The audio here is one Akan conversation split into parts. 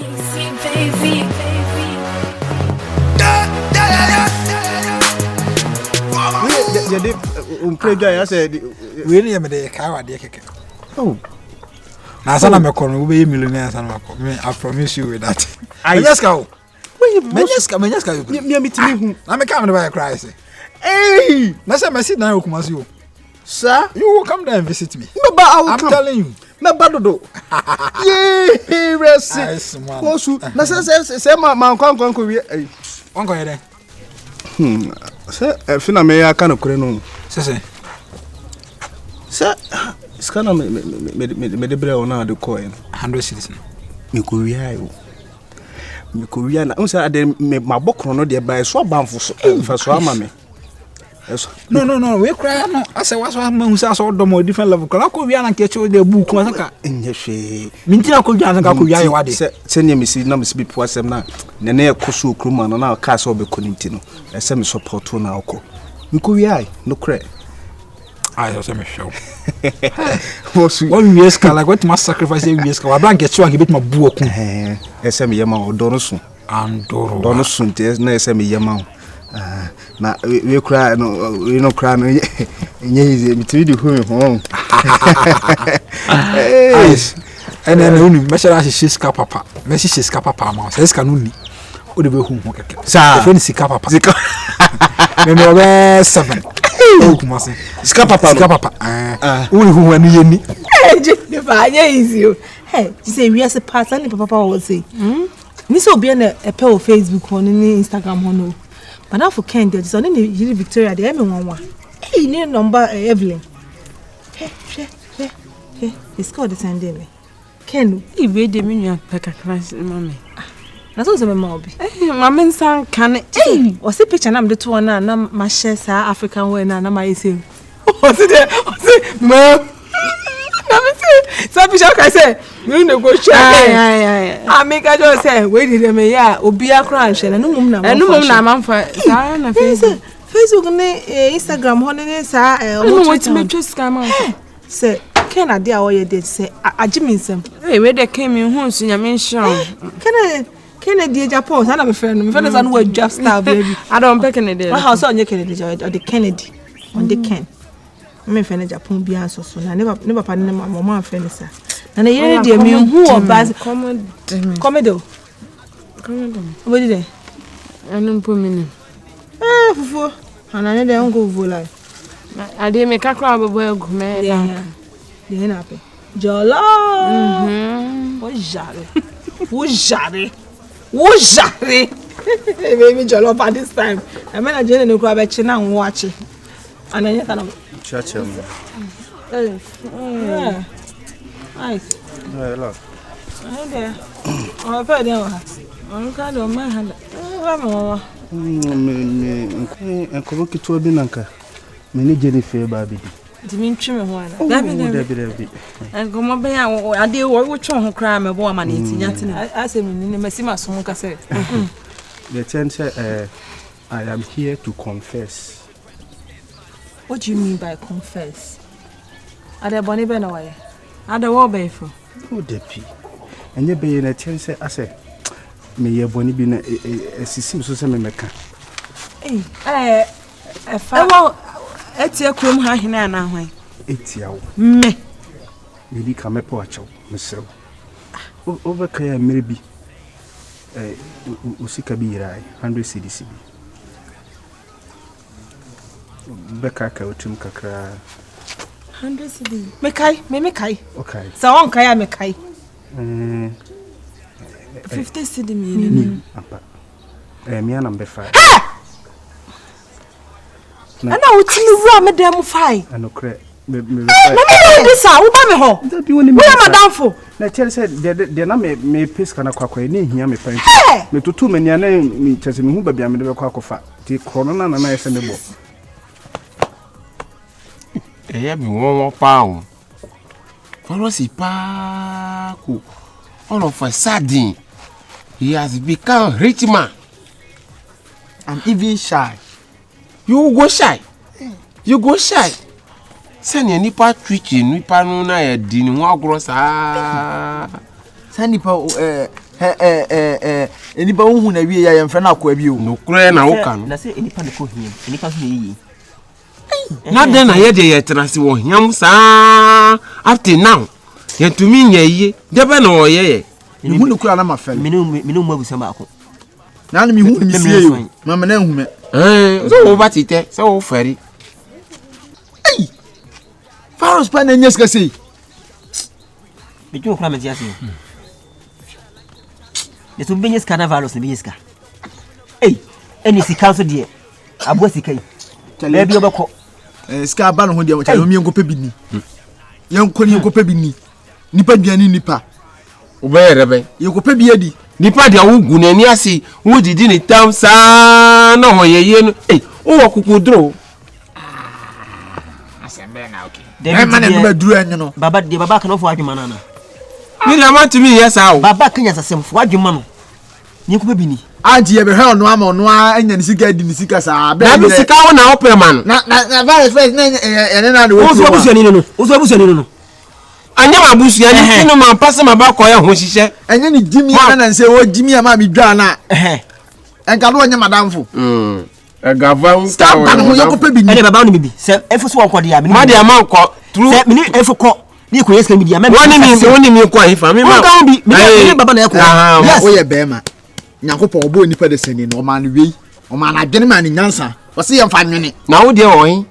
Baby. You did I said, really, I'm a cow, dear. oh, now, son of a corner will be millionaires, and I promise you with that. I just go. I'm a coming by a crisis. Hey, that's a message now, come as you. sir, You will come there and visit me. I'm telling you. My bado. Yay, rest. Say my uncle. Uncle, there. Sir, if you may, I can't know. Say, Sir, it's kind of made the bread on the coin. 100 citizens. You Korea, I said, my book on the by so bound for so mammy. No, we cry. No, I said, what's what man who says all the more different level. Can I go and catch you the book? In your shade. Mintina could you send you, Missy, no, Miss Bip was now. Nene Kosu Kruman on our castle be Conintino. A semi support to now. Korea, no credit. I was a show. 1 year like what must sacrifice every year. I don't get you and give it my book. SM Yama or Donosun. And Donosun, there's no SM Yama. Now we cry, no, we no cry. Yes, between the home. And then only measure she's papa. Messi she's papa. Says Canuni. Would be whom? Sir, friend Sika papa. Maybe 7. Oh, Kumasi. Sika papa. Only who when you need. Hey, easy. Hey, you say we as a part, and papa will say. This will be a pair of Facebook on Instagram on. But now for Ken, there's only Victoria, the M1. Hey, new number Evelyn. Hey, it's called the same day. Ken, he read the menu like a class, mammy. That's also my mom. Mamma son can it. Hey, or see picture, I'm the two and I'm my shares are African way, and I'm my saying. What's it? Mom. Some picture I say, you know, go share. I make a joke say, wait did me, yeah, or be a crash, and no mum, and no mum, for Facebook, Instagram, honey, sir, what's me just come on. Say, can I dear all you did say, I Jimmy some. Hey, where they came in, who's in your mention? Can I dear Japan? I'm a friend, my friends and word just now, baby. I don't pick any day. My house on your Kennedy or the Kennedy on the Ken. My friend Japan be answered so. I never pardon my mama friend, sir. And I hear dear me who are bad. Comedo. What did they? I don't put me. For and I don't go vola. I didn't make a crowd of well, man. Yeah, happy. Jolo. Who's Jari? Maybe Jolo by this time. I mean, I didn't grab a chin and watch it. And then you kind of church. Yeah. Nice. Look. There. I've heard them. I'm kind of my hand. And Koboki to a binanka. Many Jennifer Baby. Dimitri, one. Debbie. And come on, I did what wrong crime a woman eating. I said, Messima Sonka said. The chance I am here to confess. What do you mean by confess? Are there Bonnie Benaway? Are the war bayful? Oh, Deppy. And you be in a chance, I say, may your Bonnie be a system so some Mecca. Well, it's your crum high now. It's your me. Maybe come a poacher, myself. Over care, maybe. Usika be 100 CDCB. Becca Kautum Kakra 100 CD. Mekai. Okay. So on Kaya Mekai. 50 CD me. Me and number 5. And I would tell you, Madame Fai. I know credit. This out, Bammy. That be only Madame for. Na tell said they na me piss kana kwakwa ni hia me fan. Me tutu me nia na me chese me hu ba bia me de kwakofa. Ti krono na na ese me bo. Eh me won pa o. Follow si pa ko. All of a sudden he has become rich man. I'm even shy. You go shy. Sani nipa twitch nipa no na ya di ni ho agro sa. Sani pa enipa hu na wie ya yemfre na akwa bi o no kure na wo kan na say enipa ne ko hiem enipa so yi na den na ye de ye tenase wo hiam saa after now ye tumi nya yi de be na wo ye ni hu no kura na mafa minu mu abusa ba ko na na mi hu mi sie yo mama na hu me so wo batite so wo fari Faros pa na nyeska sei me tu kura me dia sei yeso benye ska na virus ne benye ska eni sika so de abo sika yi le bi obekọ ska ba no ho de mo cha mi enkopa bi ni yenko ni enkopa bi ni nipa duani nipa ubere be yenkopa bi adi nipa dia wo gu na ni ase wo didi ni tam saa na ho yeye no wo wo kukudro asembe na okay de man na ba duru anyo no baba kan ofo adwuma na mi la ma tumi yesa o baba kan yasasem fo adwuma no ni enkopa bi ni aji ye be he ono ama ono anya ni sika di ni sika saa na bi sika wo na opera man na virus first na ene na wo so abusu ni no anya ma busu ya ni kinu ma pase ma ba ko ya ho hihye enye ni jimi na nse wo jimi ama mi dwa na enka no anya madamfo gava stop ba no yokopa bi ni ene baba no bibi se efo so wonko de ya ma de ma ko true se mini efo ko ni ko yeska mi dia me woni mi ko ahifa mi ma ka bi mi baba na ekọ yes wo ye bema nyankopon obo ni pa de sani no ma no wei o ma na adwene ma ni nyansa o se ye mfa nwene na wo de ohin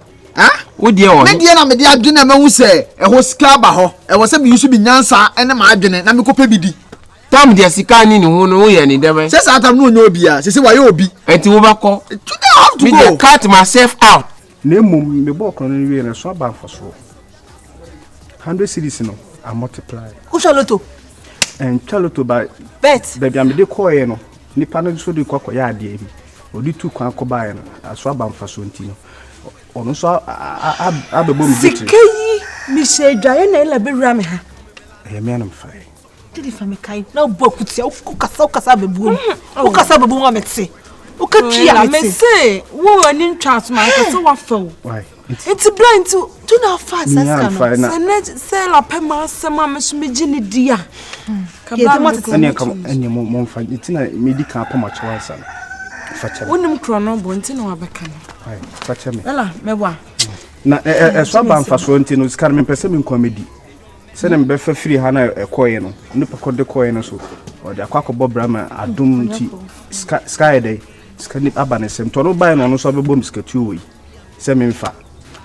wo de ohin me de na me de adwene ma hu se e ho sika ba ho e wo se bi yusu bi nyansa ene ma adwene na me kopa bi di tam de sika ni hu no wo ye ni debe se sa tam no onye obi a se wa ye obi enti wo ba ko today I have to me go dey cut myself out na mum me bo kono ni wie na so ba mfaso 100 cities no I multiply Who Charlotte? and Charlotte by Bet. baby am de ko ye no nipa no so de kokọ ya ade bi odi tu kwan ko ba ye no aso aba mfaso nti no ono so abebo mi bitre Sikeyi mi se dwaye na ela be wura me ha. me anam fai Didi fa me kai na obokutia ukasa bebu ukasa bebu wa mete ukatua me say wo ani ntwaso ma ka so wa fawo why it's blind to do not fast as say la pema sema me so me gini dia ka ba ba ene kam ene mo mfa itina medical pa ma chewa san facha wonim krono bo ntina wa beka no why facha me ela mebwa na so ba mfaso nti no skar me pese me nkomedi se na me fa free ha na ekoye no nipa ko de koye no so o de akwakobo brama adum nti sky day skani abanesem to no buy no so be bom skatu wi se me mfa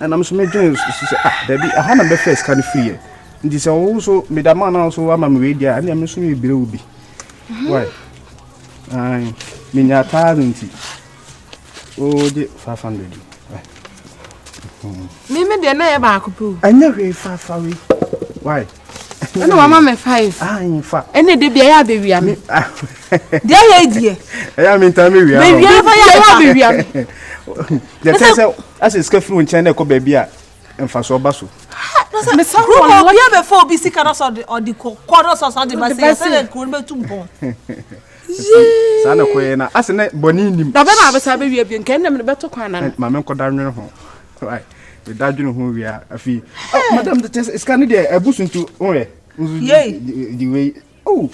and I'm so me join say Debbie aha na be first can free ndi se wo so me da man na so ama me we dia and me so me bire obi why ai me nya ta nti o de 500 me de na ye ba akopo anya we fa we why ene mama me 5 ai fa ene de bia ya be wia me dia ye die ya me ntame wia me wia fa ya be wia me the tese as is careful in China ko baby a emfa so ba so me say ko bia be for obi sika no so the quarter so the ba say ko be tumpo sana ko ye na as na boni nim da be na be sa be wia bi nkan na me be to kwan na ma me ko da nwere ho why we da dwene ho wia afi madam the tese is can dey abusu ntu onwe the way oh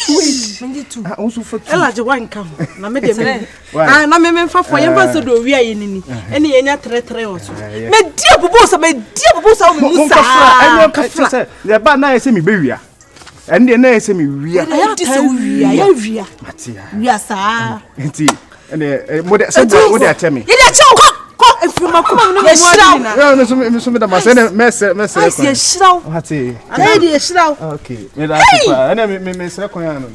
wait me too also for ela je wan ka na me de me na me mfa fo ye mfa so do wia ye nini ene ye nya tre o so me dia bubu so me musa ayo ka fla le ba na ye se me be wia ende na ye se me wia ya di se wia ya wia matia wia sa enti ene mo de se mo de atemi ye de che ko efuma kuma no mo adi na no so me da ma se me se ko ye shiraw ati ana de shiraw okay me da kwa ene me se ko ya no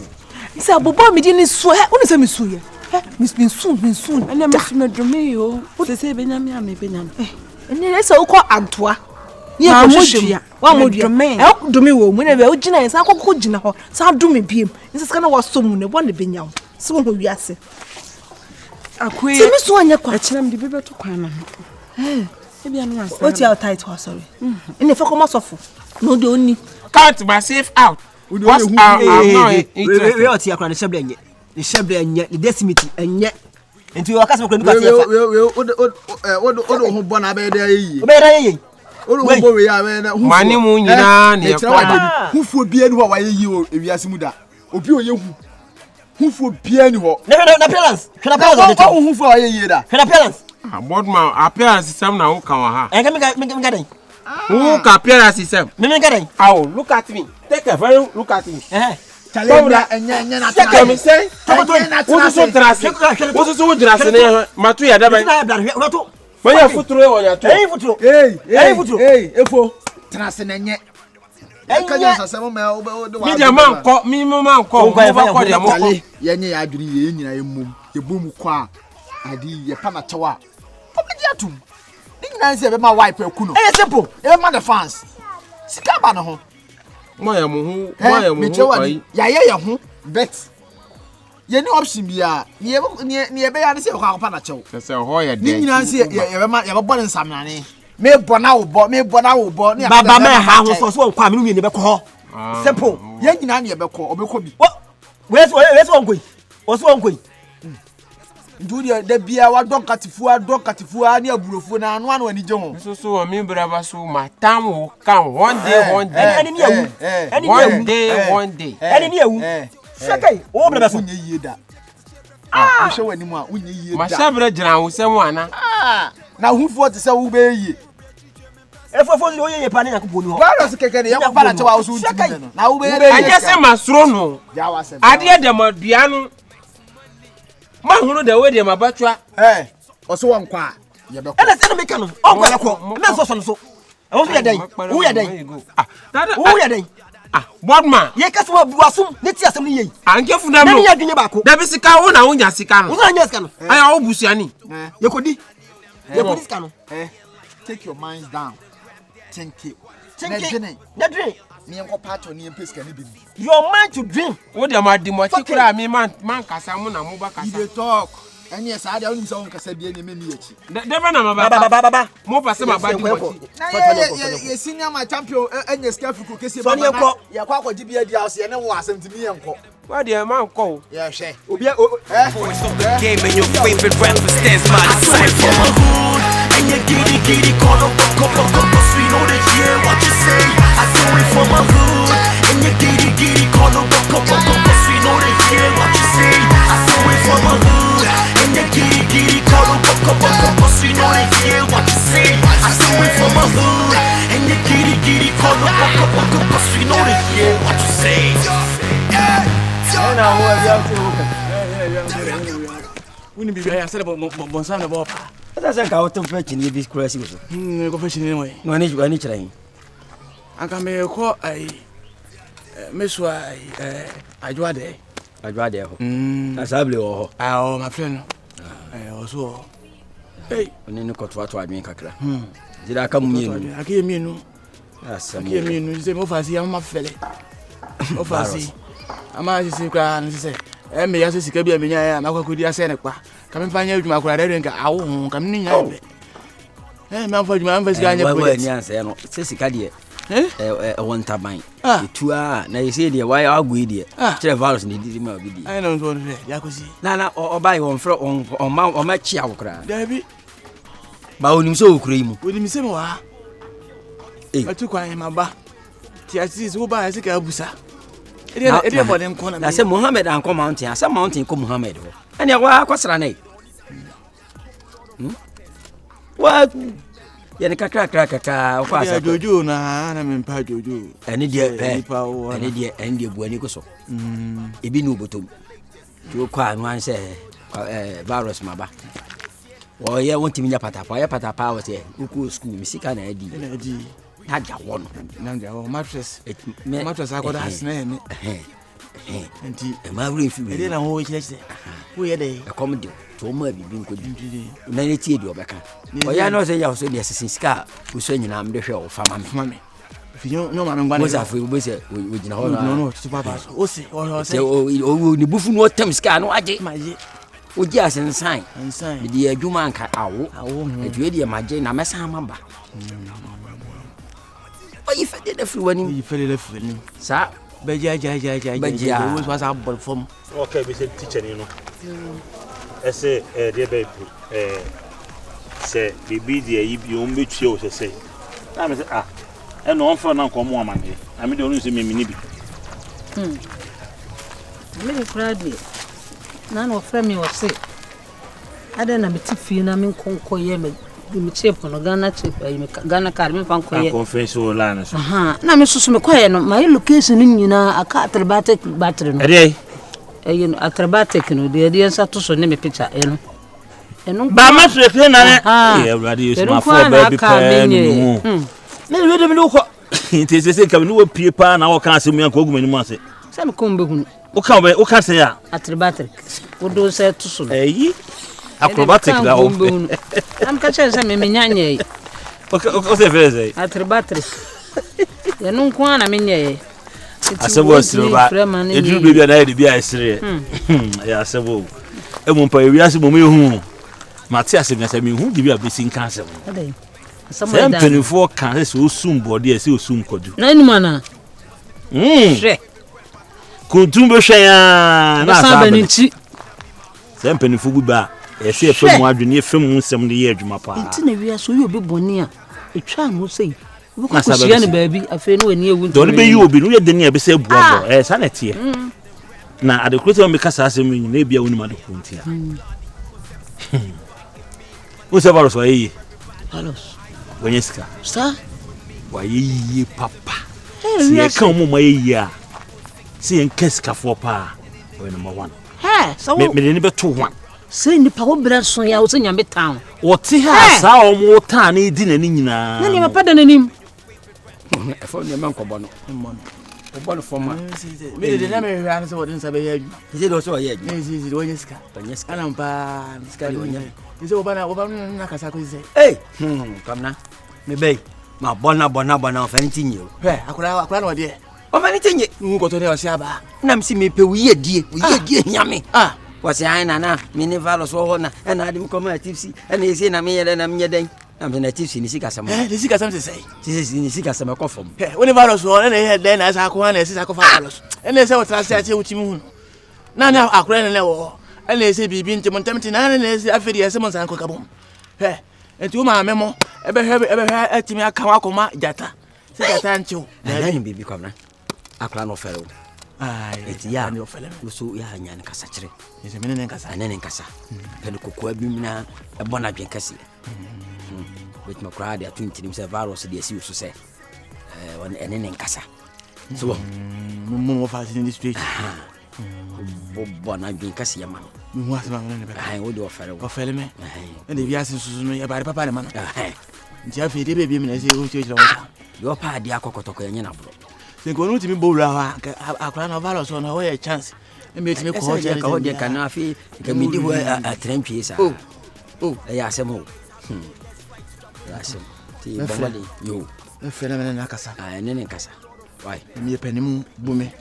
isa bobo mi di ni so he uni se mi so ye mi sun ene me so me dome yo se be nyame ame be nyame ene se uko antoa ni e ko hwehwem wa mo dome e dome wo mu ne be o gina sa akoko gina ho sa dome biem nse ska na waso mu ne bo ne be nyawo se wo wiase akwe ti mi so anya kwa achira mde bebe to kwan na e bia no asa o ti out tight wa sorry ene fa ko masofo no de oni cut myself out what's we oti akra ne shebre enye ne decimity enye enti o kasa ko ni kwase fa o ho bo na be de yi o be ra yi o ho bo we ya be na mani mu nyina ne kwa hufu obi eni wa ye yi o ewiase mu da obi o ye hu Who for piano ho? Na appearance. Hwena appearance. Who for aye da? Hwena appearance. Boardman appearance system na who kan wa ha. Enga me gadan. Who ka appearance system? Me gadan. Oh, look at me. Take a very look at me. Challenge enya na Take me say. What so trase? What so trase ne matu ya da ban. When you futuro won ya to. Futuro. Futuro. Efo. Trase na nye. Kaja sasemo me media man ko mi mo man ko ko de mo ko yenye ya adwiri ye nyina yemum ye bom ko a adi ye pa na chewa obeji atum ni nyina se be ma wipe aku no simple e ma the fans sika ba no ho mo ya mo hu ya ye ho bet ye ni option bia ni be ya ne se ko akwa na chew se ho ye de ni nyina se ye be ma ye be bo nsamnane me bona wo bo ni baba me ha ho so kwa me no be ko simple ye nyina ne be ko obekọ bi we so onkoi o so onkoi nduri da bia wa donkatifu ani aburofo na anu anu ani je ho so o mi braba so matam wo kan one day ani ni awu one day ani ni awu sakai o braba so unye yie da ah hwe wani mu a unye yie da ma sabre jira wo sem ana na hufo te se wo be yie efofo ni o yeye pa ni yakobɔ ni ho virus keke ne yakɔ pa na chewa wo so ntimi no na wo be yie anya se masro no ya wa se ade de madua no ma hunu da we de mabatwa oso won kwa ye be ko ele se no meka no o kwa ko na so so wo ya dan wo ya dan Boardman ye ka so abuasum ne ti asem ni yei anke funa no na ya dwene ba ko da bi sika wo na wo nya sika no wo na nya sika no aya wo busuani ye kodi sika no take your minds down think na drink me enko part on yem pesika ni bi your mind to dream wo de ma di mo tikura mi man kasa mo na mo ba kasa you talk anya sa ade onim sa won kasa bi anya meni yachi de ba na ma ba mo pa se ma ba di mo ye senior my champion anya skafiku kesi ba na ye kwa kwaji bi adi house ye ne wo asem timi yenko wa de man ko ye hwe obi game and your favorite rapper stands my disciple and you giddy call up we know that hear what you say I do it for my hood and you giddy call up we know that hear what you say I do it for my hood and you giddy call up we know that hear what you say I do it for my hood and you giddy call up we know that hear what you say na ho ya wini bi ya sele bon sam na bo pa ata se ka woto fa chini bi kurasi go so ko fa chini mo no ani chira yin aka me ko ai meso ai ajwade ho na sable ho ho my friend o so oni ni ko to adwen kakra jira aka mu mienu aka mienu Asem aka mienu se mo fa si am ma fele o fa si ama sisi kwa nsese me ya sisi ka bia menya ya makwakodi ase ne kwa ka me fanya adwuma kura de nka awo hu ka me nya be me amfa adwuma amfa sika anya project ni anse no sisi ka de won taban etu a na yesi de why agui de kire virus ni di ma bi di ai no so ne ya kosi na obai won fro on ma chi awokra da bi ba onim so okura yi mu onim se mo wa atu kwa ma ba ti asisi wo ba sika abusa ede body nko na se Muhammad anko mountain asa mountain ko Muhammad ho ene wa akosra nei wa yani kakra kwa asa jojo na me mpa jojo ene die buani ko so ebi ni obotom jo kwa anu anse virus maba wo ye won timi nya patapa wo se ku school misika na adi na ja wono na ja wo mattress akoda asne ne enti ma wure fi ede na wo chile wo ye de come de to ma bibi nko di na ne tie di obeka o ya no se ya so de sesin ska wo so nyina am de hwe wo fama me fi no ma me ngwane mo za fu wo se wo gina ho no ti papa o se o ni bufu no tam ska no aje maje o ji asensan di adwuma anka awo adwe di maje na mesa maba oyi fede da free sa beja wo so asa bol form okay be say teacher ni no ese dey be se bibi dey yi bi o mbetue o se na me say e no on for na ko mo amane na me dey onu se me ni bi me friday na no frɛ me wɔ se ada na meti fie na me nkonko ye me chip no Ghana chip me Ghana card me fa nkoye conference wala na so na me susu me koye no my location nyina aka acrobatic battery no ade you know acrobatic no de nsa to so ne me picture eno ba ma so ekle na ne everybody use my phone baby pen me we de me ko nti se ka me no pie pa na wo kan asem yan ko ogumani mu ase se me ko mbe hunu wo kan se ya acrobatic wo do se to so acrobatic da o am ka che se me nyanye o se feze acrobatic ya nun kwa na me nye asebo siroba edu baby na e bia esere ya asebo emu pa wi ase momo ehu mate ase me hu di bia besi nka ase mo se mpenifo kan se osum body se osum kodu na ni mana hwe kuntumbe hwan na sa banchi se mpenifo guba ese efemu adwene efemu nsem de ye adwuma pa nti na wi aso yo be boni a etwa no sei wo ko sia ne baabi afi no ani ewu do ne be yi obi no ye de ne be se buabo sa na tie na adekrete o me kasa asem nyi na bia wonu ma de kuntia o se baro so yi halos Wenyeska. Sa? Waye papa. Si e kan mo maye a. Si en keska fo pa. We number 1. So me ni be to 1. Say ni pa wo bra so ya wo se nyame town. Wo ti ha sa o mo ta na di na ni nyina. Na ni papa da nanim. E fo ni man ko bono. O bono fo ma. Me de na me hwa na se wo den sa be ya adwu. Ise do so ya adwu. Ise Wenyeska. Wenyeska. Ana mpa ska di wonya. Ise wo ba na kasa ko ise. Hey, come na. Me bay. Ma bona fa ntinye o. He, akura no de. O fa ntinye. Ngu ko to ne o sia ba. Na msi me pe wiye die nyame. Wasi ai na me ne valo so ho na na ade ko ma tipsi na ese na me yele na me den. Na me na tipsi ni sika sama. Ni sika sama se sei. Sisi ni sika sama ko fom. He, woni valo so na he den na sa ko na ese sa ko fa valo. Na ese wo trase ache wuchi mu hu. Na akura ne wo. Na ese bibi ntem na ese afedi ese mo san ko kabom. He, enti wo ma memo ebe atimi aka wakoma jata se jata ncho na ni bibi kwamna akla no fere eti ya ni ofele so ya nya ne kasa kire ese mene ne kasa ane ne kasa pele kokwa bi mina e bona dwen kase wit ma kra dia tuntinim se virus dia si so se won ene ne kasa so mo fa sin this street bona dwen kase ya man mo asma ne be ai wo do ofele me ene bi asin susu no ya bare papa ne man nti afi de bebi me na se o chira wota yo pa dia kokotoko ya nyina bro se ko no timi bowra ha akra na virus on ho ya chance e me timi ko hoje ka hoje kana afi ka mi di ho atrantwie sa ya Asem ya Asem ti bawali yo e fere me na kasa ne kasa why mi panimu bume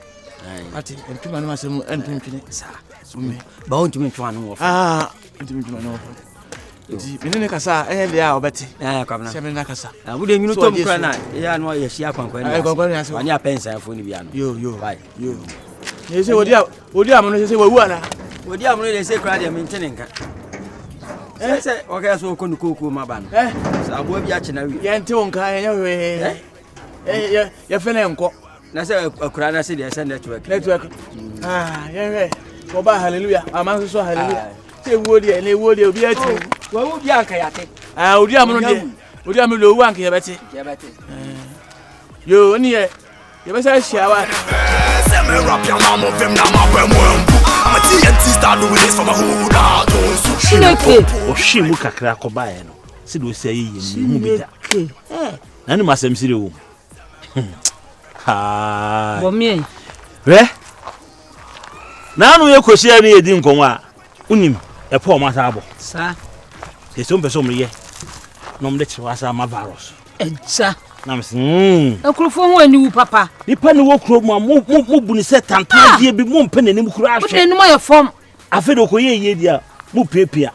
ati entuma no Asem entwentwene sa bume ba on tumi twa no wo entuma no wo di menene kasa de a obeti kwamna se menene kasa wo de nyunu tom kra na ya no ya shia kwankwan na kwankwan ya se wani apensa afo ni bia no yo why yo se wodi amono se wawu ana wodi amono de se kra de mentene nka se okay so ko nuko ma ba no sa abo bia che na wi ya nte won ka ya we ya fene nko na se akura na se de se network ya we ko ba hallelujah amanso so hallelujah se wodi obi ati wo bi anka yate odi amono lo wu anka ya beti yo ni ye be sa shia wa se me rap your mama vim na ma pem wembu I'm a TNT star do this for my hood out o shi mu kakra ko ba ye no se do se yi mu bi da na ni masem sire wo ha bo mi na no ye kosia ni edi nkonwa unim e po ma sa abo sa e so mpeso mriye no mde chiwa sa ma virus eja na mse akurofo ho ani wu papa nipa ni wo kuro mu bu ni se tanta die bi mu mpe nanim kuro ahwe wo ni mo ye fom afi do ko ye dia mu pepia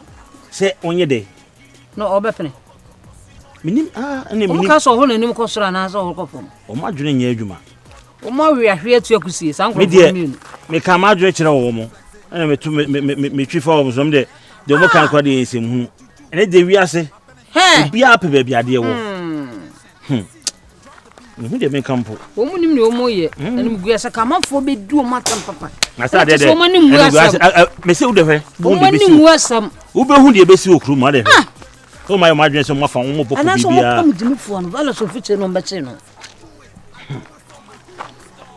se onye de no obepene minim ene minim ka so ho nanim ko sura na so ho ko fom o ma dwene nya adwuma o ma wi ahwe atu akusie san ko me ka ma dwene kire wo mo ene me twi fa wo so mde de mo kan kwa de ensem hu ene de wi ase bia pe bia de wo who dey make camp. Woman ni omo ye. Na me gu asa kamanfo be du o matam papa. Na sa de de. So mani mu asam. Me say wo de fe. Mani mu asam. Wo be hu de be si okru ma de fe. O my imagine so mo fa wo mo boko bibia. Ana so mo kom dimi fo no. Bala so fiche no mbe no.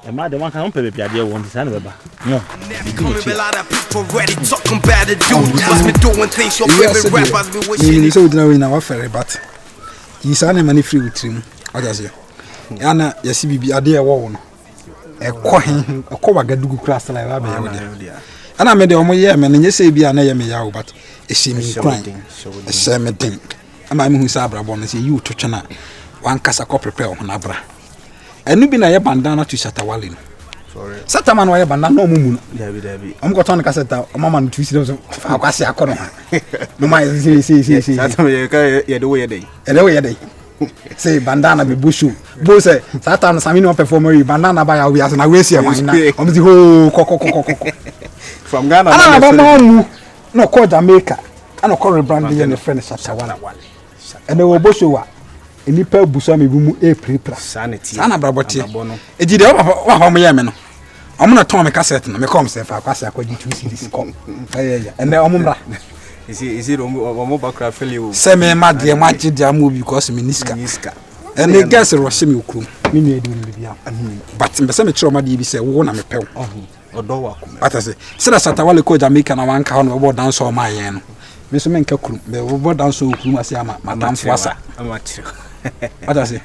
E ma de wan kan pe be ade won design be ba. No. Already talking about the dude just been doing things your favorite rappers been wishing. You so dina we na wa fere but. Yi sa na mani free witrim. Odaze. Ana yesi bibi ade e wo no. Ekọ wagadugu class la ba ya wode. Ana me de omo ye me nye se bia na ye me ya wo but e se mi kran. E se me den. Ama me hu sa abrabo no se yi utotwe na wan kasa ko prepare ho na bra. Enu bi na ye bandana to Shatawale no. Sorry. Satama no ye bandana no mumu no. Dabi. Am ko ton kaseta o mama no twisi so akwase akono ha. No ma si. Satama ye ka ye de wo ye dey. E de wo ye dey. Say bandana be bushu. Bo say Satan sami no performer bandana ba ya we as na we see am na. Om di ho kokokokoko. From Ghana na ba mu no call Jamaica. Ana call rebrand ye ne friend Shatawale. And we bushu wa enipa busa me bu mu e prepare. Sana brabote. Eji de wa mo ye me no. Omo na ton me cassette no me come say fa kwase akwaji 2 series come. And then omo bra. Is it omo bakra feel say me ma de ma ji de amu because me niska. And the guys rush me okrum. Me me edu me bia. But me say me chiro ma de bi say wo na me pew. Odo wa ko. But say Shatawale ko Jamaica na wan ka ho no bo dance o ma yen no. Me so me nka krum. Me bo dance o okrum ase ama matamfo asa. What I say?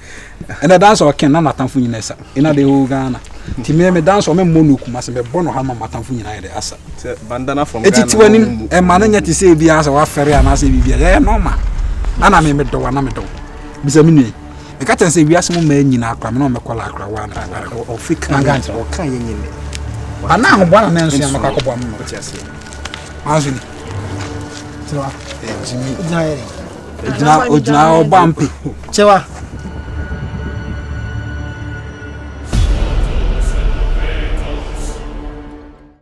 And the dance or can not tamfu in esa. Ina de Ghana. Ti me dance or me monuku mas me bono hama matamfu in ide asa. Bandana from Ghana. Eti wani e mananya ti say bia asa wa fere anase bibia. Ya normal. Ana me do wana me do. Bisa mi nui. E ka tan say wiase mo ma nyina akra me no me kola akra wa na. O fika nganja o kan ye nyine. Ana ho bwana na nso ya maka ko bo am no ti ase. Anso ni. Tiwa. Ejimi. Ojina o bampi. Chewa.